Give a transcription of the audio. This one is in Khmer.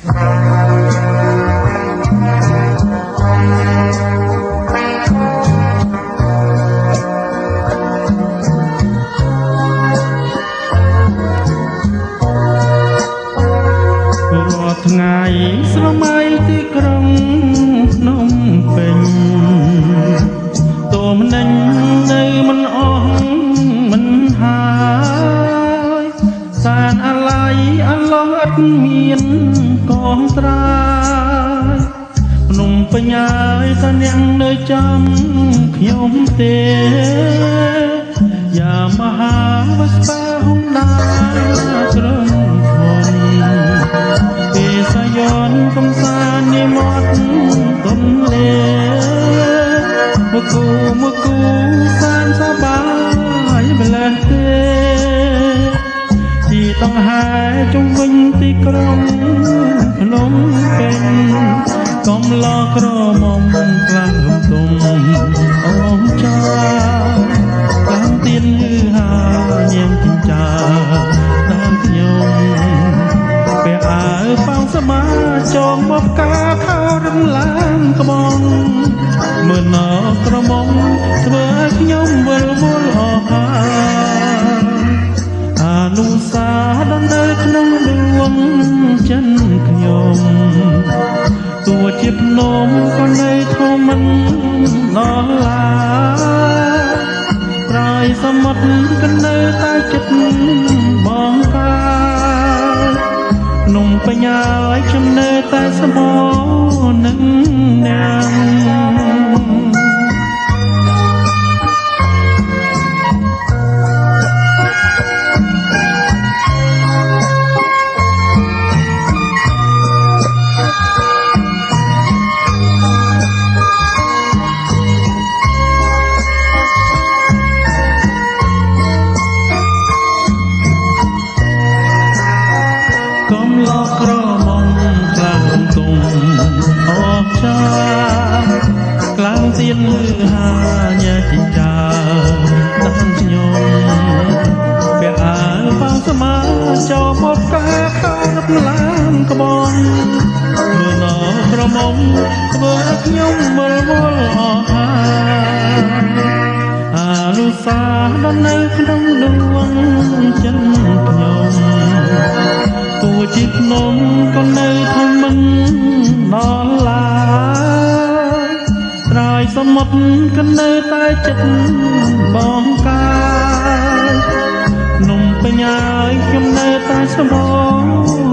ថ្ងៃស្រមៃទីក្រុងភ្នំពេញតួម្នេញនៅមិនអស់មិនហើយសានអាឡ័យអឡោះឥតមានកងត្រាភ្នំពេញហើយតើអ្នកនៅចាំខ្ញុំទេយ៉ាមហាវស្បាហុំដាក្រំកំសាន្តនាមាត់ទន្លេមកគូសានសប្បាយម្លេះទេទីដងហែជុំវិញទីក្រុងភ្នំពេញកំឡោក្រមុំខ្លាំងលំទុំអូនចាតាមទៀនហឺហានាងចិញ្ចាតាមខ្ញុំពេលអើប៉ោងសមាចងមកកាខោរំឡើងក្បងមើលណក្រមុំធ្វើឲ្យខ្ញុំវិលវល់អស់ហើយអនុសាដល់នៅក្នុងដួងចិត្តខ្ញុំទោះជាភ្នំក៏នៅធំមិនដល់ឡាត្រៃសមុទ្រក៏នៅតែចិត្តបងកាភ្នំពេញឲ្យខ្ញុំនៅតែសមនឹងអ្នកកំឡោក្រមុំខ្លាំងទុំអស់ចាខ្លាំងទៀនហឺហាញ៉ែចិញ្ចាដល់ខ្ញុំពេលអើប៉ោងសមាចូលមកកាខោរំឡើងក្បងមើលណក្រមុំធ្វើឲ្យខ្ញុំវិលវល់អស់ហើយអនុសាដល់នៅក្នុងដួងចិត្តខ្ញុំទោះជាភ្នំក៏នៅធំមិនដល់ឡាត្រៃសមុទ្រក៏នៅតែចិត្តបងកាភ្នំពេញហើយខ្ញុំនៅតែស្មោ